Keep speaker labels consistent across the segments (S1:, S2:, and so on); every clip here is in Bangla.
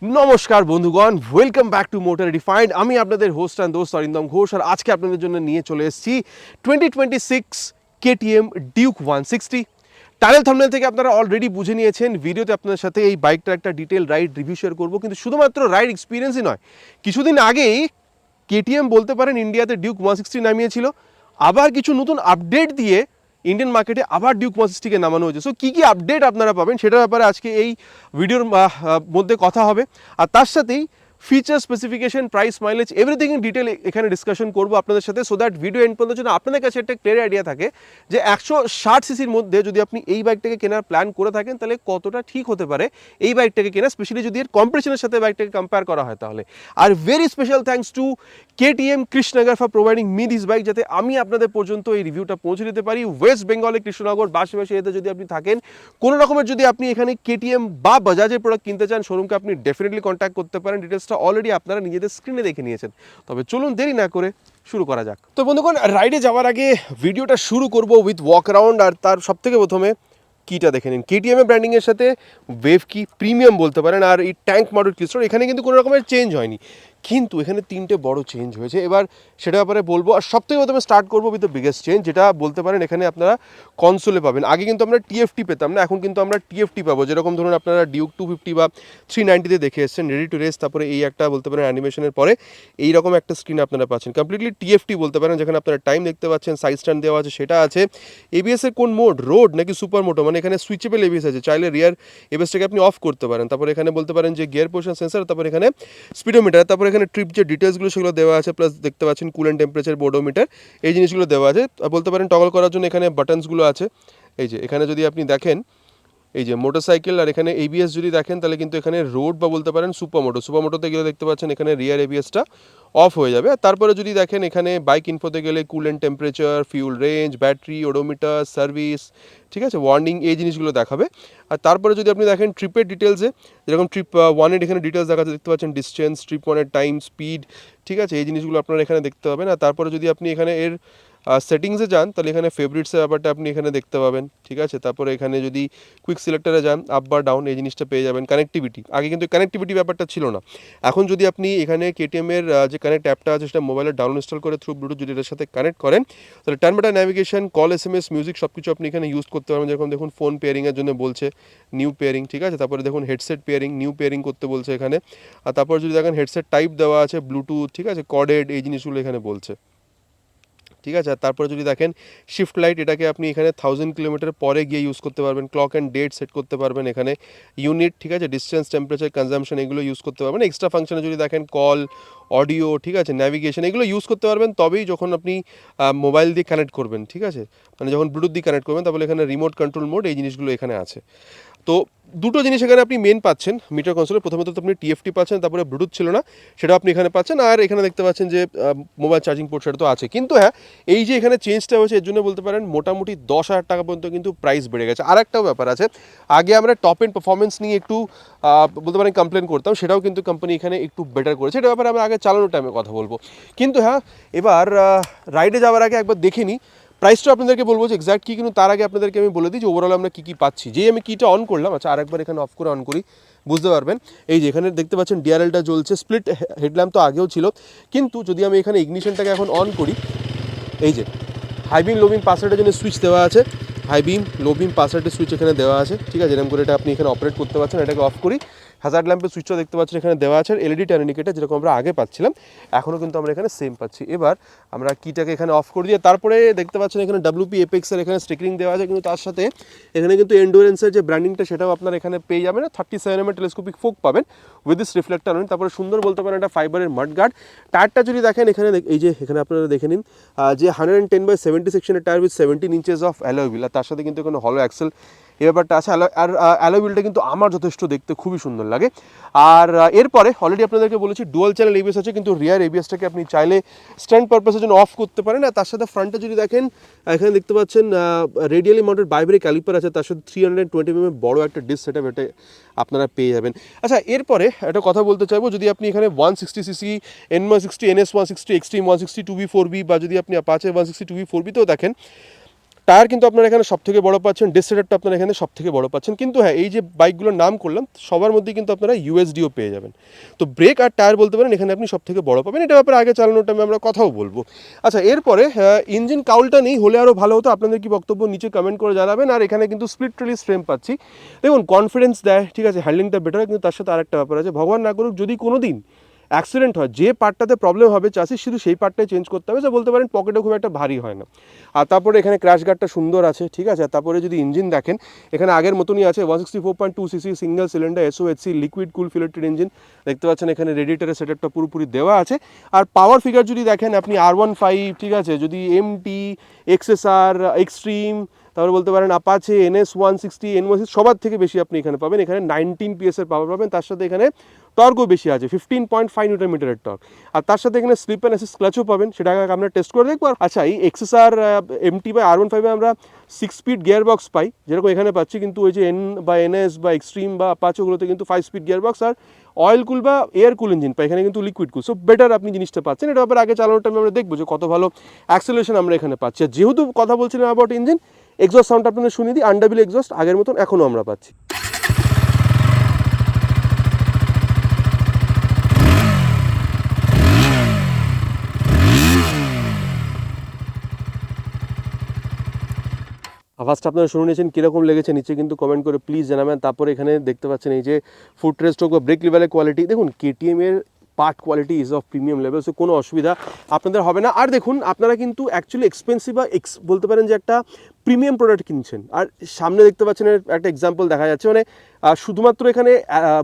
S1: নমস্কার বন্ধুগণ, welcome back to motor refined. আমি আপনাদের হোস্ট অ্যান্ড দোস্ত অরিন্দম ঘোষ, আর আজকে আপনাদের জন্য নিয়ে চলে এসেছি 2026 কেটিএম ডিউক 160। টানেল থাম্বনেল থেকে আপনারা অলরেডি বুঝে নিয়েছেন, ভিডিওতে আপনাদের সাথে এই বাইকটার একটা ডিটেল রাইড রিভিউ শেয়ার করবো, কিন্তু শুধুমাত্র রাইড এক্সপিরিয়েন্সই নয়। কিছুদিন আগেই কেটিএম বলতে পারেন ইন্ডিয়াতে ডিউক 160 নামিয়েছিল, আবার কিছু নতুন আপডেট দিয়ে ইন্ডিয়ান মার্কেটে আবার ডিউক 160কে নামানো হয়েছে। সো কী কী আপডেট আপনারা পাবেন সেটার ব্যাপারে আজকে এই ভিডিওর মধ্যে কথা হবে। আর তার সাথেই feature, specification, price, mileage, everything in detail এখানে ডিসকাশন করবো আপনাদের সাথে, সো দ্যাট ভিডিও এন্ড পর্যন্ত যেন আপনাদের কাছে একটা ক্লিয়ার আইডিয়া থাকে যে 160 সিসির মধ্যে যদি আপনি এই বাইকটাকে কেনার প্ল্যান করে থাকেন তাহলে কতটা ঠিক হতে পারে এই বাইকটাকে কেনা, স্পেশালি যদি এর কম্পিটিশনের সাথে বাইকটাকে কম্পেয়ার করা হয় তাহলে। Are very special thanks to KTM Krishnanagar for providing me this bike, যাতে আমি আপনাদের পর্যন্ত এই রিভিউটা পৌঁছে দিতে পারি। ওয়েস্ট বেঙ্গলে কৃষ্ণনগর বাসে এতে যদি আপনি থাকেন, কোনো রকমের যদি আপনি এখানে কেটিএম বা বাজাজের প্রোডাক্ট কিনতে চান, শোরুমকে আপনি ডেফিনেটলি কন্ট্যাক্ট করতে পারেন। ডিটেলসটা অলরেডি আপনারা নিজেদের স্ক্রিনে দেখে নিয়েছেন। তবে চলুন দেরি না করে শুরু করা যাক। তো বন্ধুগণ, রাইডে যাওয়ার আগে ভিডিওটা শুরু করব উইথ ওয়াক অ্যারাউন্ড। আর তার সবথেকে প্রথমে কিটা দেখে নিন। কেটিএম ব্র্যান্ডিংয়ের সাথে ওয়েভ কি প্রিমিয়াম বলতে পারেন, আর এই ট্যাঙ্ক মডেল ক্রিস্টাল এখানে কিন্তু কোনো রকমের চেঞ্জ হয়নি, কিন্তু এখানে তিনটে বড় চেঞ্জ হয়েছে। এবার সেটা ব্যাপারে বলবো। আর সবথেকে প্রথমে স্টার্ট করবো উইথ দ্য বিগেস্ট চেঞ্জ, যেটা বলতে পারেন এখানে আপনারা কনসোলে পাবেন। আগে কিন্তু আমরা টিএফটি পেতাম না, এখন কিন্তু আমরা টিএফটি পাবো। যেরকম ধরুন আপনারা ডিউক 250 বা 390-তে দেখে এসেছেন রেডি টু রেস, তারপরে এই একটা বলতে পারেন অ্যানিমেশনের পরে এইরকম একটা স্ক্রিন আপনারা পাচ্ছেন, কমপ্লিটলি টিএফটি বলতে পারেন, যেখানে আপনারা টাইম দেখতে পাচ্ছেন, সাইড স্ট্যান্ড দেওয়া আছে সেটা আছে। এবিএস এর কোন মোড, রোড নাকি সুপার মোটো, মানে এখানে সুইচেবল এবিএস আছে, চাইলে রিয়ার এবিএসটাকে আপনি অফ করতে পারেন। তারপরে এখানে বলতে পারেন যে গিয়ার পজিশন সেন্সর, তারপরে এখানে স্পিডোমিটার, তারপরে এখানে ট্রিপ যে ডিটেলসগুলো সেগুলো দেওয়া আছে, প্লাস দেখতে পাচ্ছেন কুলেন্ট টেম্পারেচার, বোর্ডোমিটার, এই জিনিসগুলো দেওয়া আছে। বলতে পারেন টগল করার জন্য এখানে বাটনসগুলো আছে। এই যে এখানে যদি আপনি দেখেন, এই যে মোটরসাইকেল, আর এখানে এবিএস যদি দেখেন তাহলে কিন্তু এখানে রোড বা বলতে পারেন সুপারমোটোতে গেলে দেখতে পাচ্ছেন এখানে রিয়ার এবিএসটা অফ হয়ে যাবে। আর তারপরে যদি দেখেন এখানে বাইক ইনফোতে গেলে coolant temperature, fuel range, battery, odometer, service, ঠিক আছে, ওয়ার্নিং, এই জিনিসগুলো দেখাবে। আর তারপরে যদি আপনি দেখেন ট্রিপের ডিটেলসে, যেরকম ট্রিপ 1-এর এখানে ডিটেলস দেখাচ্ছে, দেখতে পাচ্ছেন ডিস্টেন্স, ট্রিপ 1-এর টাইম, স্পিড, ঠিক আছে, এই জিনিসগুলো আপনারা এখানে দেখতে পাবেন। আর তারপরে যদি আপনি এখানে এর সেটিংসে যান তাহলে এখানে ফেভারিটসের ব্যাপারটা আপনি এখানে দেখতে পাবেন, ঠিক আছে। তারপরে এখানে যদি কুইক সিলেক্টরে যান, আপ বা ডাউন, এই জিনিসটা পেয়ে যাবেন। কানেক্টিভিটি, আগে কিন্তু কানেক্টিভিটি ব্যাপারটা ছিল না, এখন যদি আপনি এখানে কেটিএমের যে কানেক্ট অ্যাপটা আছে সেটা মোবাইলে ডাউন ইনস্টল করে থ্রু ব্লুটুথ যদি এটার সাথে কানেক্ট করেন, তাহলে turn by turn navigation, call, SMS, music সব কিছু আপনি এখানে ইউজ করতে পারবেন। যেরকম দেখুন ফোন পেয়ারিংয়ের জন্য বলছে নিউ পেয়ারিং, ঠিক আছে। তারপরে দেখুন হেডসেট পেয়ারিং, নিউ পেয়ারিং করতে বলছে এখানে। আর তারপর যদি দেখেন হেডসেট টাইপ দেওয়া আছে, ব্লুটুথ, ঠিক আছে, কর্ডেড, এই জিনিসগুলো এখানে বলছে, ঠিক আছে। আর তারপরে যদি দেখেন শিফট লাইট, এটাকে আপনি এখানে 1000 কিলোমিটার পরে গিয়ে ইউজ করতে পারবেন। ক্লক অ্যান্ড ডেট সেট করতে পারবেন এখানে, ইউনিট, ঠিক আছে, ডিস্টেন্স, টেম্পারেচার, কনজাম্পশন, এগুলো ইউজ করতে পারবেন। এক্সট্রা ফাংশনে যদি দেখেন কল, অডিও, ঠিক আছে, ন্যাভিগেশন, এগুলো ইউজ করতে পারবেন তবেই যখন আপনি মোবাইল দিয়ে কানেক্ট করবেন, ঠিক আছে, মানে যখন ব্লুটুথ দিয়ে কানেক্ট করবেন, তাহলে এখানে রিমোট কন্ট্রোল মোড, এই জিনিসগুলো এখানে আছে। তো দুটো জিনিস এখানে আপনি মেন পাচ্ছেন মিটার কনসোলে। প্রথমত তো আপনি টিএফটি পাচ্ছেন, তারপরে ব্লুটুথ ছিল না সেটাও আপনি এখানে পাচ্ছেন। আর এখানে দেখতে পাচ্ছেন যে মোবাইল চার্জিং পোর্ট, সেটা তো আছে। কিন্তু হ্যাঁ, এই যে এখানে চেঞ্জটা হয়েছে এর জন্য বলতে পারেন মোটামুটি 10,000 টাকা পর্যন্ত কিন্তু প্রাইস বেড়ে গেছে। আর একটাও ব্যাপার আছে, আগে আমরা টপ এন্ড পারফরমেন্স নিয়ে একটু বলতে পারেন কমপ্লেন করতাম, সেটাও কিন্তু কোম্পানি এখানে একটু বেটার করেছে। এটা ব্যাপারে আমরা আগে চালানোর টাইমে কথা বলবো। কিন্তু হ্যাঁ, এবার রাইডে যাওয়ার আগে একবার দেখে নিই প্রাইসটা আপনাদেরকে বলবো যে এক্স্যাক্ট কী, কিন্তু তার আগে আপনাদেরকে আমি বলে দিই যে ওভারঅল আমরা কী কী পাচ্ছি। যেই আমি কিটা অন করলাম, আচ্ছা আরেকবার এখানে অফ করে অন করি, বুঝতে পারবেন। এই যে এখানে দেখতে পাচ্ছেন ডিআরএলটা জ্বলছে, স্প্লিট হেডল্যাম্প তো আগেও ছিল, কিন্তু যদি আমি এখানে ইগনিশনটাকে এখন অন করি, এই যে হাই বিম লো বিম পাসওয়ার্ডের জন্য সুইচ দেওয়া আছে, হাই বিম লো বিম পাসওয়ার্ডের সুইচ এখানে দেওয়া আছে, ঠিক আছে, এরকম করে এটা আপনি এখানে অপারেট করতে পারছেন। এটাকে অফ করি, হ্যাজার্ড ল্যাম্পের সুইচও দেখতে পাচ্ছেন এখানে দেওয়া আছে। এলইডি টার্ন ইন্ডিকেটর যেরকম আমরা আগে পাচ্ছিলাম, এখনও কিন্তু আমরা এখানে সেম পাচ্ছি। এবার আমরা কিটাকে এখানে অফ করে দিয়ে তারপরে দেখতে পাচ্ছেন এখানে ডাব্লিউপি এপেক্সের এখানে স্টিকারিং দেওয়া আছে, কিন্তু তার সাথে এখানে কিন্তু এন্ডুরেন্সের যে ব্র্যান্ডিংটা সেটাও আপনার এখানে পেয়ে যাবেন। 37mm টেলিস্কোপিক ফোক পাবেন উইথ দিস রিফ্লেক্টর। তারপরে সুন্দর বলতে পারেন একটা ফাইবারের মাড গার্ড। টায়ারটা যদি দেখেন এখানে, এই যে এখানে আপনারা দেখে নিন যে 110/70 সেকশনের tyre with 17 inches of alloy wheel, আর তার সাথে কিন্তু এখানে হলো অ্যাক্সেল, এই ব্যাপারটা আছে। আর অ্যালয় হুইলটা কিন্তু আমার যথেষ্ট দেখতে খুবই সুন্দর লাগে। আর এরপরে অলরেডি আপনাদেরকে বলেছি ডুয়াল চ্যানেল এবিএস আছে, কিন্তু রিয়ার এবিএসটাকে আপনি চাইলে স্ট্যান্ড পারপাসের জন্য অফ করতে পারেন। আর তার সাথে ফ্রন্টে যদি দেখেন এখানে দেখতে পাচ্ছেন রেডিয়ালি মাউন্টেড বাইব্রেক ক্যালিপার আছে, তার সাথে 320mm বড় একটা ডিস্ক সেটআপ এটা আপনারা পেয়ে যাবেন। আচ্ছা, এরপরে একটা কথা বলতে চাইবো, যদি আপনি এখানে 160cc N160, NS160, Extreme 160 2B4B, বা যদি আপনি Apache 160 2B4B তেও দেখেন, টায়ার কিন্তু আপনারা এখানে সব থেকে বড় পাচ্ছেন, ডিস্ক সেটআপটা আপনারা এখানে সব থেকে বড় পাচ্ছেন। কিন্তু হ্যাঁ, এই যে বাইকগুলোর নাম করলাম সবার মধ্যেই কিন্তু আপনারা ইউএসডিও পেয়ে যাবেন। তো ব্রেক আর টায়ার বলতে পারেন এখানে আপনি সব থেকে বড় পাবেন। এটা ব্যাপারে আগে চালানোর টাইমে আমরা কথাও বলবো। আচ্ছা, এরপরে ইঞ্জিন কাউলটা নেই, হলে আরও ভালো হতো। আপনাদের কি বক্তব্য নিচে কমেন্ট করে জানাবেন। আর এখানে কিন্তু স্প্লিট রিলিজ ফ্রেম পাচ্ছি, দেখুন কনফিডেন্স দেয়, ঠিক আছে, হ্যান্ডলিংটা বেটার। কিন্তু তার সাথে আরেকটা ব্যাপার আছে, ভগবান না করুক যদি কোনো দিন অ্যাক্সিডেন্ট হয়, যে পার্টটাতে প্রবলেম হবে চাষির শুধু সেই পার্টটাই চেঞ্জ করতে হবে। যা বলতে পারেন পকেটে খুব একটা ভারী হয় না। আর তারপরে এখানে ক্র্যাশ গার্ডটা সুন্দর আছে, ঠিক আছে। আর তারপরে যদি ইঞ্জিন দেখেন এখানে আগের মতনই আছে, 164.2 CC single cylinder SOHC liquid cool filtered engine দেখতে পাচ্ছেন। এখানে রেডিয়েটারের সেটআপটা পুরোপুরি দেওয়া আছে। আর পাওয়ার ফিগার যদি দেখেন আপনি R15, ঠিক আছে, যদি এমটি, এক্সএসআর, এক্সট্রিম, তারপরে বলতে পারেন আপাচে, NS 160, N160 সবার থেকে বেশি আপনি এখানে পাবেন। এখানে 19 PS এর পাওয়ার পাবেন, তার সাথে এখানে টর্কও বেশি আছে, 15.5 নিউটন মিটারের টর্ক। আর তার সাথে এখানে স্লিপ অ্যান্ড অ্যাসিস্ট ক্লাচও পাবেন, সেটা আমরা টেস্ট করে দেখবো। আচ্ছা, এই এক্সএসআর এমটি বা R15 আমরা 6 স্পিড গিয়ার বক্স পাই, যেরকম এখানে পাচ্ছি। কিন্তু ওই যে এন বা NS বা এক্সট্রিম বা আপাচে ওগুলোতে কিন্তু 5 স্পিড গিয়ার বক্স আর অয়েল কুল বা এয়ার কুল ইঞ্জিন পাই, এখানে কিন্তু লিকুইড কুল। সো বেটার আপনি জিনিসটা পাচ্ছেন। এটা ব্যাপারে আগে চালানোর টাইমে আমরা দেখবো যে কত ভালো অ্যাক্সেলারেশন আমরা এখানে পাচ্ছি। আর যেহেতু কথা বলছিলাম অ্যাবাউট ইঞ্জিন, এক্সস্ট সাউন্ড আপনাদের শুনিয়ে দিই, আন্ডারবিল এক্সস্ট আগের মতন এখনও আমরা পাচ্ছি। ফার্স্ট আপনারা শুনে নিয়েছেন, কীরকম লেগেছে নিচে কিন্তু কমেন্ট করে প্লিজ জানাবেন। তারপরে এখানে দেখতে পাচ্ছেন এই যে ফুট রেস্ট হোক বা ব্রেক লেভেলের কোয়ালিটি, দেখুন KTM এর part quality is of premium level. So কোনো অসুবিধা আপনাদের হবে না। আর দেখুন আপনারা কিন্তু অ্যাকচুয়ালি এক্সপেন্সিভ বা বলতে পারেন যে একটা প্রিমিয়াম প্রোডাক্ট কিনছেন। আর সামনে দেখতে পাচ্ছেন একটা এক্সাম্পল দেখা যাচ্ছে, মানে শুধুমাত্র এখানে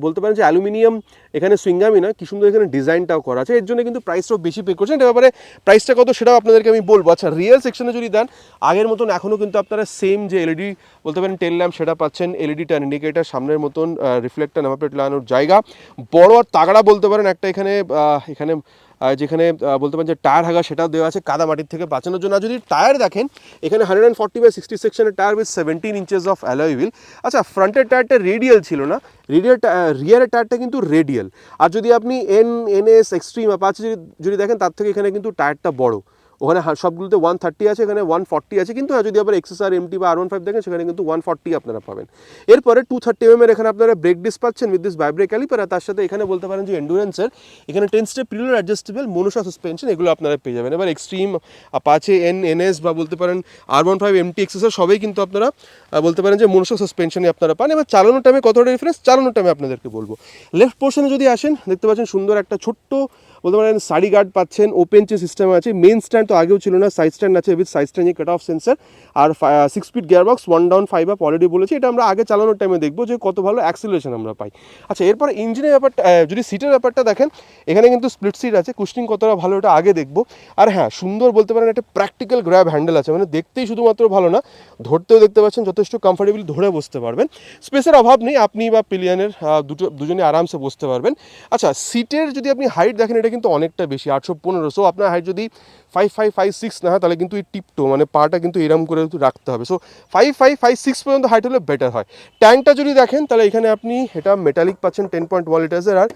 S1: বলতে পারেন যে অ্যালুমিনিয়াম এখানে সুইঙ্গামই না, কি সুন্দর এখানে ডিজাইনটাও করা আছে, এর জন্য কিন্তু প্রাইসটাও বেশি পে করছেন। এটা ব্যাপারে প্রাইসটা কত সেটাও আপনাদেরকে আমি বলবো। আচ্ছা, রিয়েল সেকশনে যদি দেন আগের মতন এখনও কিন্তু আপনারা সেম যে এলইডি বলতে পারেন টেল ল্যাম্প সেটা পাচ্ছেন, এলইডি টার্ন ইন্ডিকেটার, সামনের মতন রিফ্লেক্টার, নাম্বার প্লেট লাগানোর জায়গা বড় আর তাগড়া বলতে পারেন একটা এখানে এখানে যেখানে বলতে পারেন যে টায়ার হাগা সেটাও দেওয়া আছে কাদা মাটির থেকে বাঁচানোর জন্য। যদি টায়ার দেখেন এখানে 140/60 সেকশনের tyre with 17 inches of alloy wheel. আচ্ছা, ফ্রন্টের টায়ারটা রেডিয়াল ছিল না, রিয়ারের টায়ারটা কিন্তু রেডিয়াল। আর যদি আপনি NS এক্সট্রিম আপাচে যদি দেখেন তার থেকে এখানে কিন্তু টায়ারটা বড়, ওখানে সবগুলোতে 130 আছে, এখানে 140 আছে। কিন্তু যদি আবার এক্সএসআর এমটি বা R15 দেখেন সেখানে কিন্তু 140 আপনারা পাবেন। এরপরে 230 এর এখানে আপনারা ব্রেক ডিস্ক পাচ্ছেন উইথ দিস ভাইব্রেক ক্যালিপার। আর তার সাথে এখানে বলতে পারেন যে এন্ডুরেন্সের এখানে 10 স্টেপ প্রিলোড অ্যাডজাস্টেবল মনোশা সাসপেনশন, এগুলো আপনারা পেয়ে যাবেন। এবার এক্সট্রিম, আপাচে, NS বা বলতে পারেন R15, MT, এক্সএসআর সবই কিন্তু আপনারা বলতে পারেন যে মনোশা সাসপেনশনে আপনারা পান। এবার চালানোর টাইমে কতটা ডিফারেন্স চালানোর টাইমে আপনাদেরকে বলবো। লেফট পোর্শনে যদি আসেন দেখতে পাচ্ছেন সুন্দর একটা ছোট্ট বলতে পারেন সারি গার্ড পাচ্ছেন, ওপেন চেন সিস্টেম আছে, মেন স্ট্যান্ড তো আগেও ছিল না, সাইড স্ট্যান্ড আছে with side stand cut off sensor. আর 6 speed gear box, 1 down 5 up already বলেছি। এটা আমরা আগে চালানোর টাইমে দেখবো যে কত ভালো অ্যাক্সিলারেশন আমরা পাই। আচ্ছা, এরপর ইঞ্জিনের ব্যাপারটা, যদি সিটের ব্যাপারটা দেখেন এখানে কিন্তু স্প্লিট সিট আছে, কুশনিং কতটা ভালো এটা আগে দেখবো। আর হ্যাঁ, সুন্দর বলতে পারেন একটা প্র্যাকটিক্যাল গ্র্যাব হ্যান্ডেল আছে, মানে দেখতেই শুধুমাত্র ভালো না, ধরতেও দেখতে পাচ্ছেন যথেষ্ট কমফোর্টেবলি ধরে বসতে পারবেন। স্পেসের অভাব নেই, আপনি বা পিলিয়নের দুজনে আরামসে বসতে পারবেন। আচ্ছা, সিটের যদি আপনি হাইট দেখেন এটা কিন্তু অনেকটা বেশি, 815। সো আপনার হাইট যদি 5.5-5.6 না হয় তাহলে কিন্তু এই টিপটো মানে পাটা কিন্তু এরম করে রাখতে হবে। সো 5.5-5.6 পর্যন্ত হাইট হলে বেটার হয়। ট্যাঙ্কটা যদি দেখেন তাহলে এখানে আপনি এটা মেটালিক পাচ্ছেন 10.1 লিটার্সের। আর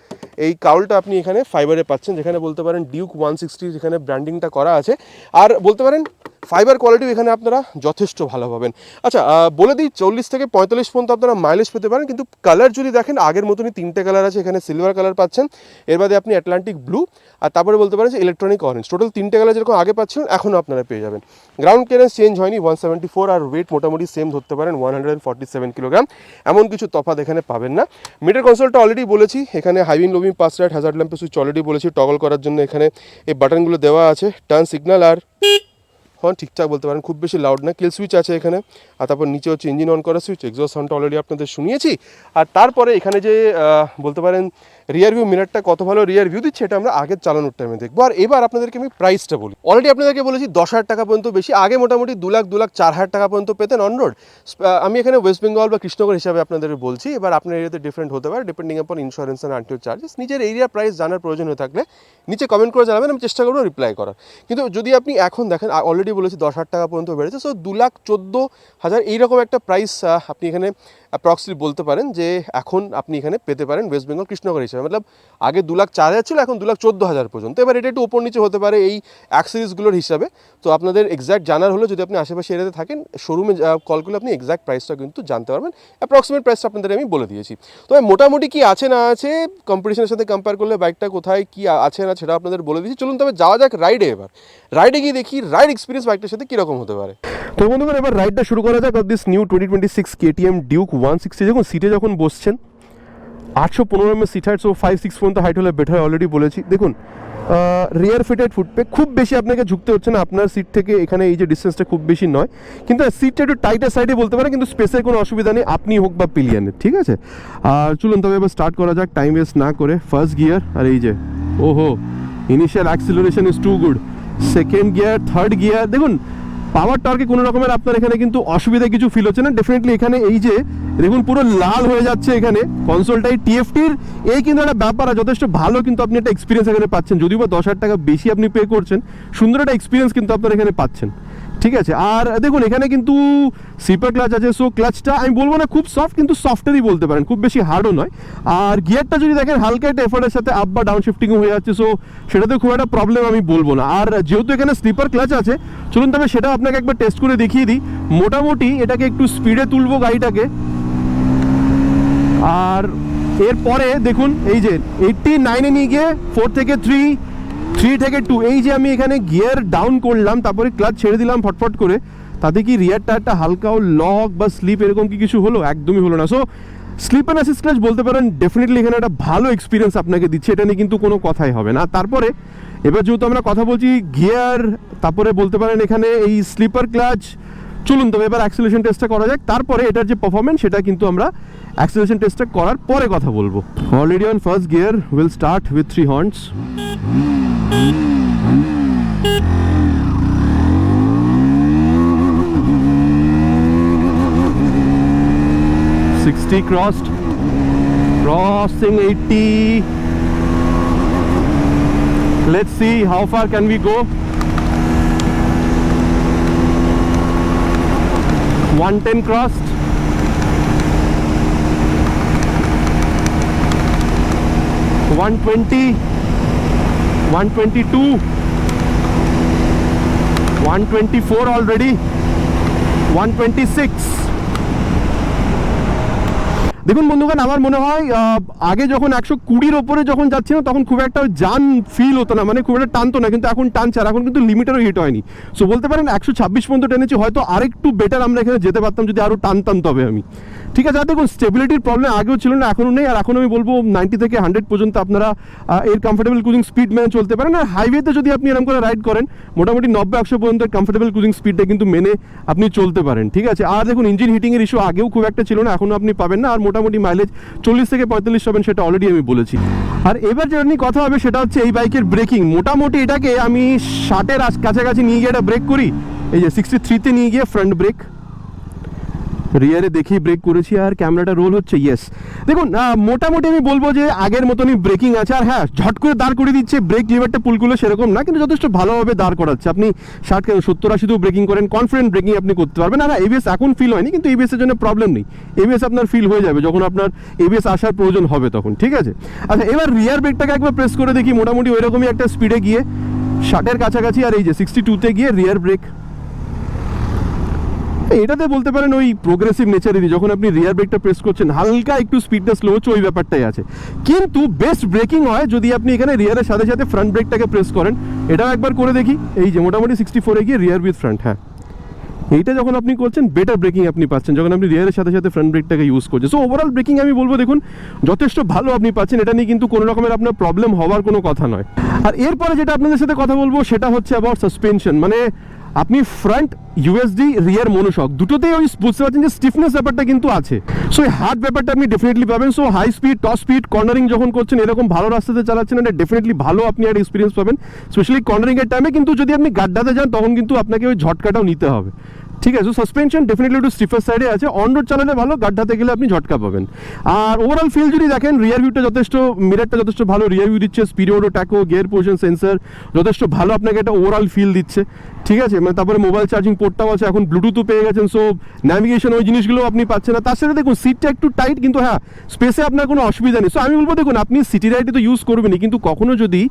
S1: এই কাউলটা আপনি এখানে ফাইবারে পাচ্ছেন, যেখানে বলতে পারেন ডিউক 160 যেখানে ব্র্যান্ডিংটা করা আছে। আর বলতে পারেন ফাইবার কোয়ালিটিও এখানে আপনারা যথেষ্ট ভালো পাবেন। আচ্ছা, বলে দিই 40 থেকে 45 পর্যন্ত আপনারা মাইলেজ পেতে পারেন। কিন্তু কালার যদি দেখেন আগের মতনই 3টে কালার আছে, এখানে সিলভার কালার পাচ্ছেন, এর বাদে আপনি অ্যাটলান্টিক ব্লু, আর তারপরে বলতে পারেন যে ইলেকট্রনিক অরেঞ্জ। টোটাল 3টে কালার যেরকম আগে পাচ্ছেন এখনও আপনারা পেয়ে যাবেন। গ্রাউন্ড ক্লিয়ারেন্স চেঞ্জ হয়নি, 174। আর ওয়েট মোটামুটি সেম ধরতে পারেন, 147 কিলোগ্রাম, এমন কিছু তফাৎ এখানে পাবেন না। মিটার কনসোলটা অলরেডি বলেছি, এখানে high beam low beam pass right hazard ল্যাম্পের সুইচ অলরেডি বলেছি, টগল করার জন্য এখানে এই বাটনগুলো দেওয়া আছে, টার্ন সিগন্যাল আর হর্ন ঠিকঠাক বলতে পারেন, খুব বেশি লাউড না। কিল সুইচ আছে এখানে, আর তারপর নিচে হচ্ছে ইঞ্জিন অন করার সুইচ, এক্সস্ট সাউন্ডটা অলরেডি আপনাদের শুনিয়েছি। আর তারপরে এখানে যে বলতে পারেন রিয়ার ভিউ মিরারটা কত ভালো রিয়ার ভিউ দিচ্ছে এটা আমরা আগের চালানোর টাইমে দেখবো। আর এবার আপনাদেরকে আমি প্রাইসটা বলি, অলরেডি আপনাদেরকে বলেছি 10,000 টাকা পর্যন্ত বেশি, আগে মোটামুটি 2,04,000 টাকা পর্যন্ত পেতেন অন রোড। আমি এখানে ওয়েস্ট বেঙ্গল বা কৃষ্ণনগর হিসাবে আপনাদের বলছি। এবার আপনার এরিয়াতে ডিফারেন্ট হতে পারে ডিপেন্ডিং আপন ইন্স্যুরেন্স অ্যান্ড আনটিও চার্জেস। নিজের এরিয়া প্রাইস জানার প্রয়োজন হয়ে থাকলে নিচে কমেন্ট করে জানাবেন, আমি চেষ্টা করবো রিপ্লাই করার। কিন্তু যদি আপনি এখন দেখেন অলরেডি বলেছি 10,000 টাকা পর্যন্ত বেড়েছে, সো 2,14,000 এইরকম একটা প্রাইস আপনি এখানে অ্যাপ্রক্সিমেটলি বলতে পারেন যে এখন আপনি এখানে পেতে পারেন ওয়েস্ট বেঙ্গল কৃষ্ণনগর হিসাবে। মতলব আগে 2,04,000 ছিল, এখন 2,14,000 পর্যন্ত। এবার এটা একটু ওপর নিচে হতে পারে এই অ্যাক্সেসরিজগুলোর হিসাবে। তো আপনাদের এক্স্যাক্ট জানার হলো যদি আপনি আশেপাশে এরিয়াতে থাকেন, শোরুমে কল করলে আপনি এক্স্যাক্ট প্রাইসটা কিন্তু জানতে পারবেন। অ্যাপ্রক্সিমেট প্রাইসটা আপনাদের আমি বলে দিয়েছি। তবে মোটামুটি কি আছে না আছে কম্পিটিশনের সাথে কম্পেয়ার করলে বাইকটা কোথায় কি আছে না সেটা আপনাদের বলে দিয়েছি। চলুন তবে যাওয়া যাক রাইডে। এবার রাইডে গিয়ে দেখি রাইড এক্সপিরিয়েন্স বাইকটার সাথে কীরকম হতে পারে। তো বন্ধুগণ এবার রাইডটা শুরু করা যাক of this new 2026 KTM Duke 160। দেখুন সিটে যখন বসছেন 815 mm সিট হাইট, সো 5-6 পর্যন্ত হাইট হলে বেটার, অলরেডি বলেছি। দেখুন রিয়ার ফিটেড ফুটপে খুব বেশি আপনাকে ঝুঁকতে হচ্ছে না, আপনার সিট থেকে এখানে এই যে ডিস্টেন্সটা খুব বেশি নয়, কিন্তু সিটটা একটু টাইটার সাইডে বলতে পারে, কিন্তু স্পেসের কোনো অসুবিধা নেই, আপনি হোক বা পিলিয়ানের, ঠিক আছে। আর চলুন তবে এবার স্টার্ট করা যাক টাইম ওয়েস্ট না করে। ফার্স্ট গিয়ার, আর এই যে ওহো initial acceleration is too good. Second gear, third gear, দেখুন পাওয়ার টর্কে কোনো রকমের আপনার এখানে কিন্তু অসুবিধা কিছু ফিল হচ্ছে না। ডেফিনেটলি এখানে এই যে দেখুন পুরো লাল হয়ে যাচ্ছে এখানে কনসোলটাই, টিএফটির এই কিন্তু একটা ব্যাপার, যথেষ্ট ভালো কিন্তু আপনি একটা এক্সপিরিয়েন্স এখানে পাচ্ছেন। যদিও বা 10,000 টাকা বেশি আপনি পে করছেন, সুন্দর একটা এক্সপিরিয়েন্স কিন্তু আপনার এখানে পাচ্ছেন, ঠিক আছে। আর দেখুন এখানে কিন্তু স্লিপার ক্লাচ আছে, সো ক্লাচটা আমি বলবো না খুব সফট, কিন্তু সফটেরই বলতে পারেন, খুব বেশি হার্ডও নয়। আর গিয়ারটা যদি দেখেন হালকা একটা এফোর্টের সাথে আপ বা ডাউন শিফটিংও হয়ে যাচ্ছে, সো সেটাতে খুব একটা প্রবলেম আমি বলবো না। আর যেহেতু এখানে স্লিপার ক্লাচ আছে, চলুন তবে সেটা আপনাকে একবার টেস্ট করে দেখিয়ে দিই। মোটামুটি এটাকে একটু স্পিডে তুলবো গাড়িটাকে, আর এরপরে দেখুন এই যে 89-এ নিয়ে গিয়ে 4 থেকে 3 থেকে 2, এই যে আমি এখানে গিয়ার ডাউন করলাম, তারপরে ক্লাচ ছেড়ে দিলাম ফটফট করে, তাতে কি রিয়ার টায়ারটা হালকাও লক বা স্লিপ এরকম কি কিছু হলো? একদমই হলো না। So slip and assist clutch বলতে পারেন ডেফিনেটলি এখানে একটা ভালো এক্সপিরিয়েন্স আপনাকে দিচ্ছে, এটা নিয়ে কিন্তু কোনো কথাই হবে না। তারপরে এবার যেহেতু আমরা কথা বলছি গিয়ার, তারপরে বলতে পারেন এখানে এই স্লিপার ক্লাচ, চলুন তবে এবার অ্যাক্সিলারেশন টেস্টটা করা যাক। তারপরে এটার যে পারফরমেন্স সেটা কিন্তু আমরা অ্যাক্সিলারেশন টেস্টটা করার পরে কথা বলবো। Already on first gear, will start with 3 horns. crossed, crossing 80. Let's see how far can we go. 110 crossed. 120, 122, 124 already, 126. দেখুন বন্ধুগণ আমার মনে হয় আগে যখন 120-র ওপরে যখন যাচ্ছি না তখন খুব একটা জান ফিল হতো না, মানে খুব একটা টানতো না, কিন্তু এখন টানছে, আর এখন কিন্তু লিমিটারও হিট হয়নি। সো বলতে পারেন 126 পর্যন্ত টেনেছি, হয়তো আরেকটু বেটার আমরা এখানে যেতে পারতাম যদি আরও টানতাম তবে আমি, ঠিক আছে। আর দেখুন স্টেবিলিটির প্রবলেম আগেও ছিল না, এখনও নেই। আর এখন আমি বলবো 90 থেকে 100 পর্যন্ত আপনারা এর কমফোর্টেবল ক্রুজিং স্পিড মেনে চলতে পারেন। আর হাইওয়েতে যদি আপনি এরকম করে রাইড করেন মোটামুটি 90-100 পর্যন্ত কমফোর্টেবল ক্রুজিং স্পিডটা কিন্তু মেনে আপনি চলতে পারেন, ঠিক আছে। আর দেখুন ইঞ্জিন হিটিংয়ের ইস্যু আগেও খুব একটা ছিল না, এখনও আপনি পাবেন না। আর মোটামুটি মাইলেজ 40 থেকে 45 পাবেন, সেটা অলরেডি আমি বলেছি। আর এবার যেটা নিয়ে কথা হবে সেটা হচ্ছে এই বাইকের ব্রেকিং। মোটামুটি এটাকে আমি 60-এর কাছাকাছি নিয়ে গিয়ে এটা ব্রেক করি, এই যে 63-তে নিয়ে গিয়ে ফ্রন্ট ব্রেক, রিয়ারে দেখেই ব্রেক করেছি, আর ক্যামেরাটা রোল হচ্ছে, ইয়েস। দেখুন মোটামুটি আমি বলবো যে আগের মতনই ব্রেকিং আছে। আর হ্যাঁ, ঝট করে দাঁড় করে দিচ্ছে, ব্রেক লিভারটা পুল করলে সেরকম না, কিন্তু যথেষ্ট ভালোভাবে দাঁড় করাচ্ছে। আপনি 60-70-80তেও ব্রেকিং করেন, কনফিডেন্ট ব্রেকিং আপনি করতে পারবেন। আর এবিএস এখন ফিল হয়নি, কিন্তু এবিএসের জন্য প্রবলেম নেই, এবিএস আপনার ফিল হয়ে যাবে যখন আপনার এবিএস আসার প্রয়োজন হবে তখন, ঠিক আছে। আচ্ছা এবার রিয়ার ব্রেকটাকে একবার প্রেস করে দেখি, মোটামুটি ওইরকমই একটা স্পিডে গিয়ে 60-এর কাছাকাছি, আর এই যে 62-তে গিয়ে রিয়ার ব্রেক, এটাতে বলতে পারেন ওই প্রোগ্রেসিভ নেচারেরই, যখন আপনি রিয়ার ব্রেকটা প্রেস করছেন হালকা একটু স্পিডটা স্লো হচ্ছে, ওই ব্যাপারটাই আছে। কিন্তু বেস্ট ব্রেকিং হয় যদি আপনি এখানে রিয়ারের সাথে সাথে ফ্রন্ট ব্রেকটাকে প্রেস করেন। এটাও একবার করে দেখি, এই যে মোটামুটি 64-এ গিয়ে রিয়ার উইথ ফ্রন্ট, হ্যাঁ এইটা যখন আপনি করছেন বেটার ব্রেকিং আপনি পাচ্ছেন যখন আপনি রিয়ারের সাথে সাথে ফ্রন্ট ব্রেকটাকে ইউজ করছেন। সো ওভারঅল ব্রেকিং আমি বলবো দেখুন যথেষ্ট ভালো আপনি পাচ্ছেন, এটা নিয়ে কিন্তু কোনো রকমের আপনার প্রবলেম হওয়ার কোনো কথা নয়। আর এরপরে যেটা আপনাদের সাথে কথা বলবো সেটা হচ্ছে অ্যাবাউট সাসপেনশন। মানে আপনি ফ্রন্ট ইউএসডি রিয়ার মনোশক দুটোতেই ওই বুঝতে পারছেন যে স্টিফনেস ব্যাপারটা কিন্তু আছে। সো এই হার্ড ব্যাপারটা আপনি ডেফিনেটলি পাবেন। So high speed, top speed, cornering যখন করছেন, এরকম ভালো রাস্তাতে চালাচ্ছেন, এটা ডেফিনেটলি ভালো আপনি একটা এক্সপিরিয়েন্স পাবেন, স্পেশালি কর্নারিংয়ের টাইমে। কিন্তু যদি আপনি গাড্ডাতে যান তখন কিন্তু আপনাকে ওই ঝটকাটাও নিতে হবে, ঠিক আছে। সাসপেনশন ডেফিনেটলি একটু স্টিফার সাইডে আছে, অন রোড চালালে ভালো, গাড্ডাতে গেলে আপনি ঝটকা পাবেন। আর ওভারঅল ফিল যদি দেখেন, রিয়ার ভিউটা যথেষ্ট, মিরারটা যথেষ্ট ভালো রিয়ার ভিউ দিচ্ছে, স্পিরিয়ডো, ট্যাকো, গিয়ার পজিশন সেন্সার যথেষ্ট ভালো আপনাকে একটা ওভারঅল ফিল দিচ্ছে,
S2: ঠিক আছে, মানে তারপরে মোবাইল চার্জিং পোর্টটাও আছে, এখন ব্লুটুথও পেয়ে গেছেন, সো ন্যাভিগেশন ওই জিনিসগুলো আপনি পাচ্ছেন না। তার সাথে দেখুন সিটটা একটু টাইট, কিন্তু হ্যাঁ স্পেসে আপনার কোনো অসুবিধা নেই। সো আমি বলবো দেখুন আপনি সিটি রাইডে তো ইউজ করবেনই, কিন্তু কখনো যদি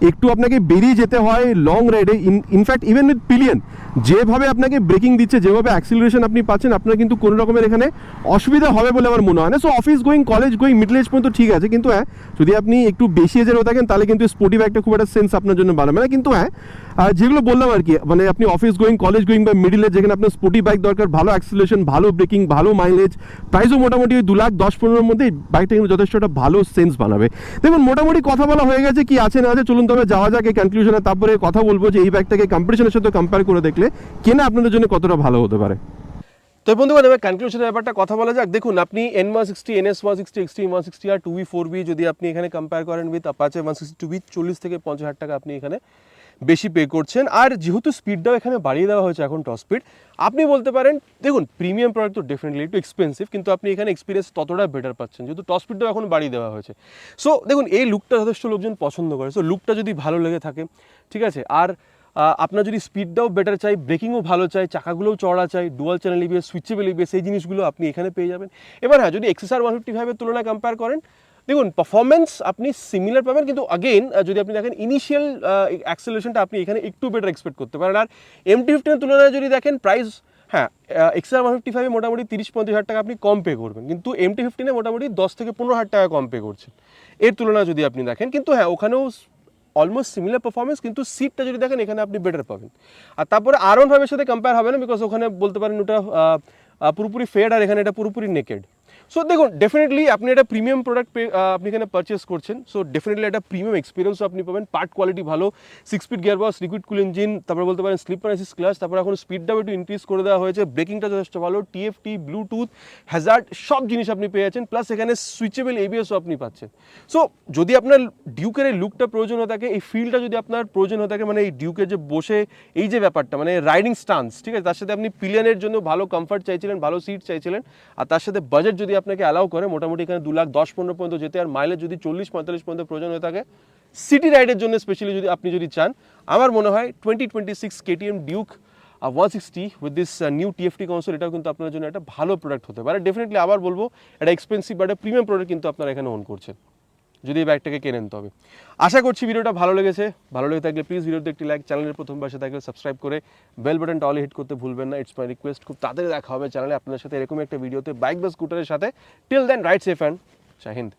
S2: একটু আপনাকে বেরিয়ে যেতে হয় লং রাইডে, ইনফ্যাক্ট ইভেন উইথ পিলিয়ন, যেভাবে আপনাকে ব্রেকিং দিচ্ছে, যেভাবে অ্যাক্সিলারেশন আপনি পাচ্ছেন, আপনার কিন্তু কোনো রকমের এখানে অসুবিধা হবে বলে আমার মনে হয় না। So office going, college going, middle age পর্যন্ত ঠিক আছে, কিন্তু হ্যাঁ যদি আপনি একটু বেশি এজের হয়ে থাকেন তাহলে কিন্তু স্পোর্টি বাইকটা খুব একটা সেন্স আপনার জন্য বানাবে না। কিন্তু হ্যাঁ যেগুলো বললাম আর কি, মানে আপনি অফিস গোয়িং, কলেজ গোয়িং বা মিডিল এজ, যেখানে আপনার স্পোর্টি বাইক দরকার, ভালো অ্যাক্সিলারেশন, ভালো ব্রেকিং, ভালো মাইলেজ, প্রাইসও মোটামুটি ওই 2,10,15 মধ্যে বাইকটা কিন্তু যথেষ্ট একটা ভালো সেন্স বানাবে। দেখুন মোটামুটি কথা বলা হয়ে গেছে, কি আছে না আছে চলুন তবে যাওয়া যাক এই কনক্লুশনে, তারপরে কথা বলবো যে এই বাইকটাকে কম্পিটিশনের সাথে কম্পেয়ার করে দেখলে কেনা আপনাদের জন্য কতটা ভালো হতে পারে।
S1: তো বন্ধুগণ এবার কনক্লুশনের ব্যাপারটা কথা বলা যাক। দেখুন আপনি N160, NS 160, Extreme 160 আর 2V 4V যদি আপনি এখানে কম্পেয়ার করেন উইথ Apache 162V, 40 থেকে 50,000 টাকা আপনি এখানে বেশি পে করছেন। আর যেহেতু স্পিডটাও এখানে বাড়িয়ে দেওয়া হয়েছে এখন টপ স্পিড, আপনি বলতে পারেন দেখুন প্রিমিয়াম প্রোডাক্ট তো ডেফিনেটলি একটু এক্সপেন্সিভ, কিন্তু আপনি এখানে এক্সপিরিয়েন্স ততটা বেটার পাচ্ছেন যেহেতু টপ স্পিডটাও এখন বাড়িয়ে দেওয়া হয়েছে। সো দেখুন এই লুকটা যথেষ্ট লোকজন পছন্দ করে, সো লুকটা যদি ভালো লেগে থাকে ঠিক আছে, আর আপনার যদি স্পিডটাও বেটার চাই, ব্রেকিংও ভালো চাই, চাকাগুলোও চড়া চাই, dual channel EBS, switchable EBS, এই জিনিসগুলো আপনি এখানে পেয়ে যাবেন। এবার হ্যাঁ যদি XSR 155 এর তুলনায় কম্পেয়ার করেন, দেখুন পারফরমেন্স আপনি সিমিলার পাবেন, কিন্তু আগেইন যদি আপনি দেখেন ইনিশিয়াল অ্যাক্সেলারেশনটা আপনি এখানে একটু বেটার এক্সপেক্ট করতে পারেন। আর MT-15 এর তুলনায় যদি দেখেন প্রাইস, হ্যাঁ XSR 155 মোটামুটি 30-35,000 টাকা আপনি কম পে করবেন, কিন্তু MT-15 মোটামুটি 10 থেকে 15,000 টাকা কম পে করছেন এর তুলনায় যদি আপনি দেখেন। কিন্তু হ্যাঁ ওখানেও অলমোস্ট সিমিলার পারফরমেন্স, কিন্তু সিটটা যদি দেখেন এখানে আপনি বেটার পাবেন। আর তারপরে R15 এর সাথে কম্পেয়ার হবে না, বিকজ ওখানে বলতে পারেন ওটা পুরোপুরি ফেড আর এখানে এটা পুরোপুরি নেকেড। সো দেখুন ডেফিনেটলি আপনি একটা প্রিমিয়াম প্রোডাক্ট আপনি এখানে পারচেস করছেন, সো ডেফিনেটলি একটা প্রিমিয়াম এক্সপিরিয়েন্সও আপনি পাবেন। পার্ট কোয়ালিটি ভালো, 6 স্পিড গিয়ার বক্স, লিকুইড কুল ইঞ্জিন, তারপরে বলতে পারেন স্লিপার অ্যাসিস্ট ক্লাচ, তারপরে এখন স্পিডটাও একটু ইনক্রিজ করে দেওয়া হয়েছে, ব্রেকিংটা যথেষ্ট ভালো, TFT, ব্লুটুথ, হ্যাজার্ড সব জিনিস আপনি পেয়ে যাচ্ছেন, প্লাস এখানে সুইচেবল ABSও আপনি পাচ্ছেন। সো যদি আপনার ডিউকের এই লুকটা প্রয়োজন হয়ে থাকে, এই ফিলটা যদি আপনার প্রয়োজন হয়ে থাকে, মানে এই ডিউকের যে বসে এই যে ব্যাপারটা মানে রাইডিং স্টান্স ঠিক আছে, তার সাথে আপনি পিলিয়নের জন্য ভালো কমফর্ট চাইছিলেন, ভালো সিট চাইছিলেন, আর তার সাথে বাজেট যদি আপনাকে অ্যালাউ করে মোটামুটি এখানে 2,10,15 পর্যন্ত যেতে, আর মাইলেজ যদি 40-45 পর্যন্ত প্রয়োজন হয়ে থাকে সিটি রাইডের জন্য স্পেশালি যদি আপনি যদি চান, আমার মনে হয় 2026 KTM Duke 160 with this new TFT console এটাও কিন্তু আপনার জন্য একটা ভালো প্রোডাক্ট হতে পারে। ডেফিনেটলি আবার বলবো এটা এক্সপেন্সিভ বাট প্রিমিয়াম প্রোডাক্ট কিন্তু আপনারা এখানে ওন করছেন যদি এই ব্যাগটাকে কেনেন। তবে আশা করছি ভিডিওটা ভালো লেগেছে, ভালো লেগে থাকলে প্লিজ ভিডিওতে একটি লাইক, চ্যানেলের প্রথমবার এসে থাকলে সাবস্ক্রাইব করে বেল বাটনটা অল হিট করতে ভুলবেন না। It's my request. খুব তাড়াতাড়ি দেখা হবে চ্যানেলে আপনার সাথে এরকম একটা ভিডিওতে বাইক বা স্কুটারের সাথে। Till then ride safe and Jai Hind.